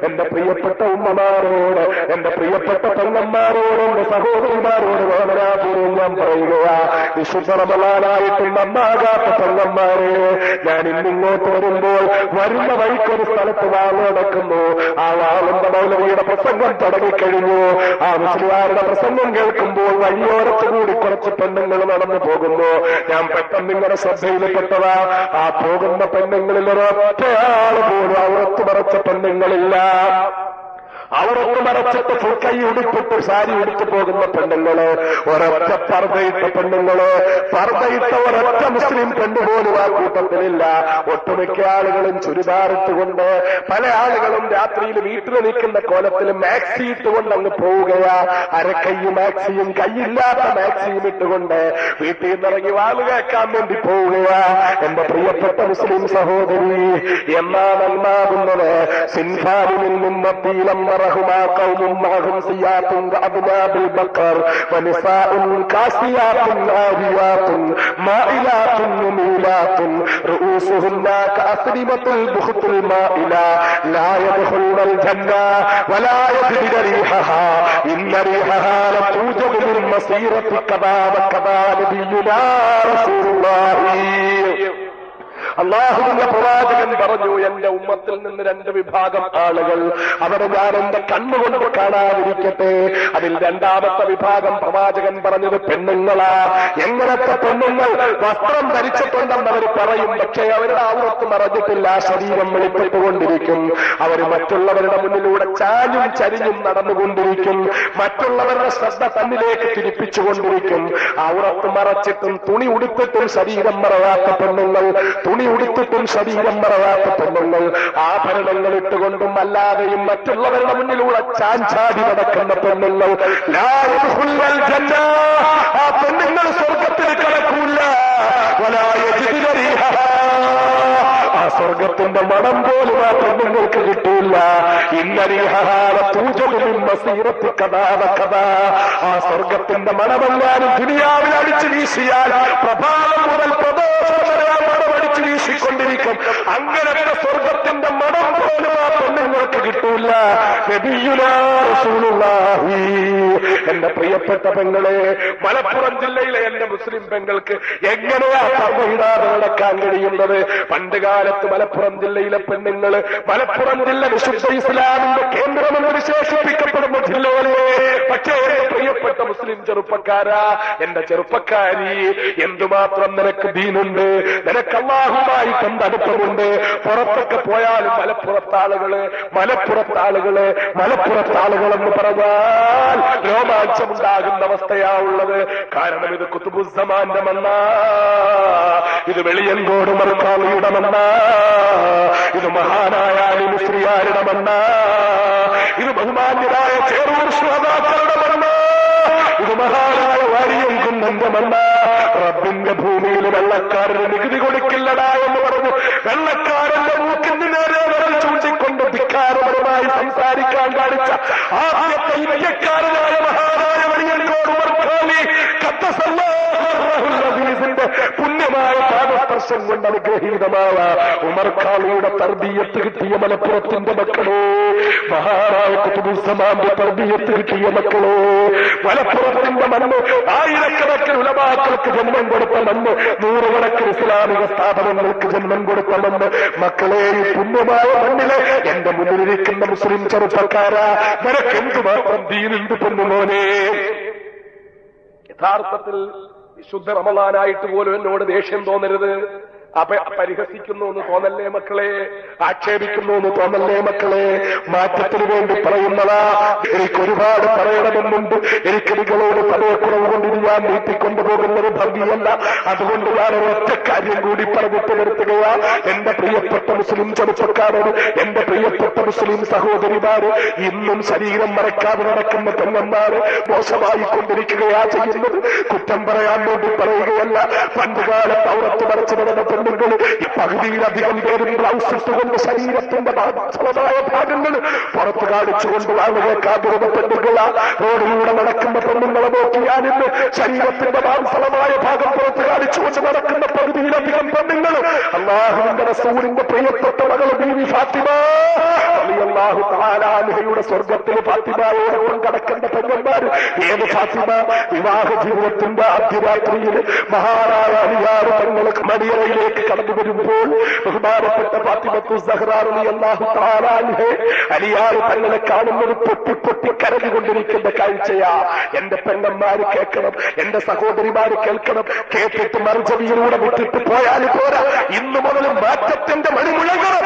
എന്റെ പ്രിയപ്പെട്ട ഉമ്മമാരോട്, എന്റെ പ്രിയപ്പെട്ട പെങ്ങന്മാരോട്, എന്റെ സഹോദരിമാരോട് വേദനാപൂർവ്വം ഞാൻ പറയുകയാ, വിശുദ്ധ റമളാനായിട്ട് നന്നാകാത്ത പെങ്ങന്മാരെ, ഞാൻ ഇന്നിങ്ങോട്ട് വരുമ്പോൾ വരുന്ന വഴിക്കൊരു സ്ഥലത്ത് വാൾ നടക്കുന്നു. ആ വാളിന്റെ മൗലവിയുടെ പ്രസംഗം തുടങ്ങിക്കഴിഞ്ഞു. ആ മുസ്ലിയാരുടെ പ്രസംഗം കേൾക്കുമ്പോൾ വഴിയോരത്തുകൂടി കുറച്ച് പെണ്ണുങ്ങൾ നടന്നു പോകുന്നു. ഞാൻ പെട്ടെന്ന് ഇങ്ങനെ ശ്രദ്ധയിൽപ്പെട്ടതാ, ആ പോകുന്ന പെണ്ണുങ്ങളിൽ ഒരൊറ്റയാൾ പോലും അവർക്ക് മറച്ച പെണ്ണുങ്ങളില്ല. അവർക്ക് മറച്ചിട്ട് ഫുൾക്കൈ ഉടുപ്പിട്ട് സാരി ഉടുത്തു പോകുന്ന പെണ്ണുങ്ങള്, ഒരൊറ്റ പർദ്ദയിട്ട പെണ്ണുങ്ങള്, പർദ്ദയിട്ട ഒരൊറ്റ മുസ്ലിം പെണ്ണുപോലും ആ കൂട്ടത്തിലില്ല. ഒട്ടുമിക്ക ആളുകളും ചുരിദാറിട്ടുകൊണ്ട്, പല ആളുകളും രാത്രിയിൽ വീട്ടിൽ നിൽക്കുന്ന കോലത്തിൽ മാക്സി ഇട്ടുകൊണ്ട് അങ്ങ് പോവുകയാ. അരക്കൈ മാക്സിയും കൈയില്ലാത്ത മാക്സിയും ഇട്ടുകൊണ്ട് വീട്ടിൽ നിന്നിറങ്ങി വാള് കേൾക്കാൻ വേണ്ടി പോവുകയാ. എന്റെ പ്രിയപ്പെട്ട മുസ്ലിം സഹോദരി, എന്നാ നന്നാകുന്നത്? സിൻഫാനിൽ നിന്നും رهما قوم معهم سيات كأذناب البقر ونساء كاسيات عاريات مائلات مميلات رؤوسهن كأسنمة البخت المائلة لا يدخلن الجنة ولا يجدن ريحها إن ريحها لتوجد من مسيرة كذا وكذا نبينا رسول الله. അള്ളാഹുവിന്റെ പ്രവാചകൻ പറഞ്ഞു, എന്റെ ഉമ്മത്തിൽ നിന്ന് രണ്ട് വിഭാഗം ആളുകൾ, അവരെ ഞാൻ എന്റെ കണ്ണുകൊണ്ട് കാണാതിരിക്കട്ടെ. അതിൽ രണ്ടാമത്തെ വിഭാഗം പ്രവാചകൻ പറഞ്ഞത് പെണ്ണുങ്ങളാ. എങ്ങനത്തെ പെണ്ണുങ്ങൾ? വസ്ത്രം ധരിച്ചിട്ടുണ്ടെന്ന് അവർ പറയും, പക്ഷേ അവരുടെ ഔറത്ത് മറഞ്ഞിട്ടില്ല, ശരീരം വെളിപ്പെട്ടുകൊണ്ടിരിക്കും. അവർ മറ്റുള്ളവരുടെ മുന്നിലൂടെ ചാഞ്ഞും ചരിഞ്ഞും നടന്നുകൊണ്ടിരിക്കും, മറ്റുള്ളവരുടെ ശ്രദ്ധ തന്നിലേക്ക് തിരിപ്പിച്ചുകൊണ്ടിരിക്കും. ഔറത്ത് മറച്ചിട്ടും തുണി ഉടുത്തിട്ടും ശരീരം മറയാത്ത പെണ്ണുങ്ങൾ, തുണി ഉടുത്തിട്ടും ശരീരം മറയാത്ത പെണ്ണുങ്ങൾ, ആഭരണങ്ങൾ ഇട്ടുകൊണ്ടും അല്ലാതെയും മറ്റുള്ളവരുടെ മുന്നിലൂടെ ചാഞ്ചാടി നടക്കുന്ന പെണ്ണുങ്ങൾ, ലാ യദ്ഖുലുൽ ജന്ന, ആ പെണ്ണുങ്ങൾ സ്വർഗത്തിൽ കടക്കൂല. വലാ യജിദു റീഹഹാ, ആ സ്വർഗത്തിന്റെ മണം പോലും ആ പെണ്ണുങ്ങൾക്ക് കിട്ടൂല. ഇന്ന റീഹഹാ ലതൂജദു മിൻ മസീറത്തി കദാ വകദാ, ആ സ്വർഗത്തിന്റെ മണമെങ്ങാനും ദുനിയാവിൽ അടിച്ചു വീശിയാൽ പ്രഭാതം മുതൽ പ്രദോഷം വരെ ആ മണമടിച്ചു വീശിക്കൊണ്ടിരിക്കും. അങ്ങനത്തെ സ്വർഗത്തിന്റെ മണം പോലും ആ പെണ്ണുങ്ങൾക്ക് കിട്ടൂല. നബിയുനാ റസൂലുള്ളാഹി. എന്റെ പ്രിയപ്പെട്ട പെങ്ങളെ, മലപ്പുറം ജില്ലയിലെ എന്റെ മുസ്ലിം പെങ്ങൾക്ക് എങ്ങനെയാ പർദ്ദയിടാതെ നടക്കാൻ കഴിയുന്നത്? പണ്ട് കാലത്ത് മലപ്പുറം ജില്ലയിലെ പെണ്ണുങ്ങള്, മലപ്പുറം ജില്ല വിശുദ്ധ ഇസ്ലാമിന്റെ കേന്ദ്രമെന്ന് വിശേഷിപ്പിക്കപ്പെടുന്ന ജില്ലകളെ, പക്ഷേ എന്റെ പ്രിയപ്പെട്ട മുസ്ലിം ചെറുപ്പക്കാരാ, എന്റെ ചെറുപ്പക്കാരി, എന്തുമാത്രം നിനക്ക് ദീനുണ്ട്, നിനക്ക് അല്ലാഹുമായി അടുപ്പമുണ്ട്. പുറത്തൊക്കെ പോയാലും മലപ്പുറത്താളുകള് എന്ന് പറഞ്ഞാൽ രോമാഞ്ചമുണ്ടാകുന്ന അവസ്ഥയാ ഉള്ളത്. കാരണം ഇത് കുത്തുബുസ്സമാന്റെ മണ്ണ, ഇത് വെളിയങ്കോട് മർക്കാളിയുടെ മണ്ണ, ഇത് മഹാനായ മുസ്ലിയാരുടെ മണ്ണ, ഇത് ബഹുമാന്യരായ ചേറൂർ ശുഹദാക്കളുടെ മണ്ണ, ഇത് മഹാനായ വാരിയംകുന്നന്റെ മണ്ണ. റബ്ബിന്റെ ഭൂമിയിൽ വെള്ളക്കാരന് നികുതി കൊടുക്കില്ലടാ എന്ന് പറഞ്ഞു വെള്ളക്കാരന്റെ മൂക്കിന് നേരെ വിരൽ ചൂണ്ടിക്കൊണ്ട് ധിക്കാരപരമായി സംസാരിക്കാൻ കാണിച്ച ആദ്യത്തെ ഇന്ത്യക്കാരനായ മഹാനായ വെളിയങ്കോട് മർക്കാളി ഖദ്ദസല്ലാഹുൽ പുണ്യമായ പാദസ്പർശം കൊണ്ട് അനുഗ്രഹീതമായ ഉമർഖാളിയുടെ തർബീയത്ത് കിട്ടിയ മലപ്പുറത്തിന്റെ മക്കളോ, മഹാനായ ഖുതുബുസ്സമാന്റെ തർബീയത്ത് കിട്ടിയ മക്കളോ, മലപ്പുറത്തിന്റെ മണ്ണ് ആയിരക്കണക്കിന് ഉലമാക്കൾക്ക് ജന്മം കൊടുത്ത മണ്ണ്, നൂറുകണക്കിന് ഇസ്ലാമിക സ്ഥാപനങ്ങൾക്ക് ജന്മം കൊടുത്ത മണ്ണ്. മക്കളെ, ഈ പുണ്യമായ മണ്ണിലെ എന്റെ മുന്നിലിരിക്കുന്ന മുസ്ലിം ചെറുപ്പക്കാരാ, നിനക്ക് എന്തുമാത്രം ദീനുണ്ട് പൊന്നുമോനെ. യഥാർത്ഥത്തിൽ വിശുദ്ധ റമളാനായിട്ട് പോലും എന്നോട് ദേഷ്യം തോന്നരുത്. പരിഹസിക്കുന്നു എന്ന് തോന്നല്ലേ മക്കളെ, ആക്ഷേപിക്കുന്നു എന്ന് തോന്നല്ലേ മക്കളെ. മാറ്റത്തിന് വേണ്ടി പറയുന്നതാ. എനിക്ക് ഒരുപാട് പറയണമെന്നുണ്ട്. എനിക്ക് നിങ്ങളോട് സമയക്കുറവ് കൊണ്ട് ഞാൻ നീട്ടിക്കൊണ്ടുപോകുന്നത് ഭംഗിയല്ല. അതുകൊണ്ട് ഞാൻ ഒരൊറ്റ കാര്യം കൂടി പറഞ്ഞിട്ട് നിർത്തുകയാ. എന്റെ പ്രിയപ്പെട്ട മുസ്ലിം ചെറുപ്പക്കാരോട്, എന്റെ പ്രിയപ്പെട്ട മുസ്ലിം സഹോദരിമാര്, ഇന്നും ശരീരം മറക്കാതെ നടക്കുന്ന പെണ്ണന്മാര് മോശമായി കൊണ്ടിരിക്കുകയാ ചെയ്യുന്നത്. കുറ്റം പറയാൻ വേണ്ടി പറയുകയല്ല. പണ്ടുകാലത്ത് ഔറത്ത് മറച്ചു നടന്ന പെണ്ണുങ്ങൾ പകുതിയിലധികം പേരും ബ്ലൗസ് ഇട്ടുകൊണ്ട് ശരീരത്തിന്റെ ഭാഗമായ ഭാഗങ്ങൾ പുറത്ത് കാണിച്ചുകൊണ്ട് വാങ്ങ കേൾക്കാതിരുന്ന പെണ്ണുങ്ങളാ. റോഡിലൂടെ നടക്കുന്ന പെണ്ണുങ്ങളെ നോക്കിയാലിന്ന് ശരീരത്തിന്റെ മാംസളമായ ഭാഗം പുറത്ത് കാണിച്ചുകൊണ്ട് നടക്കുന്ന പകുതിയിലധികം പെണ്ണുങ്ങൾ അല്ലാഹുവിന്റെ റസൂലിന്റെ പ്രിയപ്പെട്ട മകൾ ബീവി ഫാത്തിമ റളിയല്ലാഹു തആല അൻഹയുടെ സ്വർഗ്ഗത്തിൽ ഫാത്തിമയോടൊപ്പം കടക്കുന്ന പെണ്ണന്മാർ. ഏത് ഫാത്തിമ? വിവാഹ ജീവിതത്തിന്റെ അർദ്ധരാത്രിയിൽ മഹാനായ അലിയാർ തങ്ങൾ മടിയറയിലേക്ക് കടന്നു വരുമ്പോൾ ബഹുമാനപ്പെട്ട ഫാത്തിമത്തു സഹ്റ റളിയല്ലാഹു തആല അൻഹ അലിയാർ തങ്ങളെ കാണുന്നത് പൊട്ടി പൊട്ടി കരഞ്ഞുകൊണ്ടിരിക്കുന്ന കാഴ്ചയാ. എന്റെ പെണ്ണന്മാര് കേൾക്കണം, എന്റെ സഹോദരിമാര് കേൾക്കണം. കേട്ടിട്ട് മറുചെവിയിലൂടെ വിട്ടിട്ട് പോയാൽ പോരാ. ഇന്നു മുതൽ മാറ്റത്തിന്റെ മണി മുഴങ്ങണം.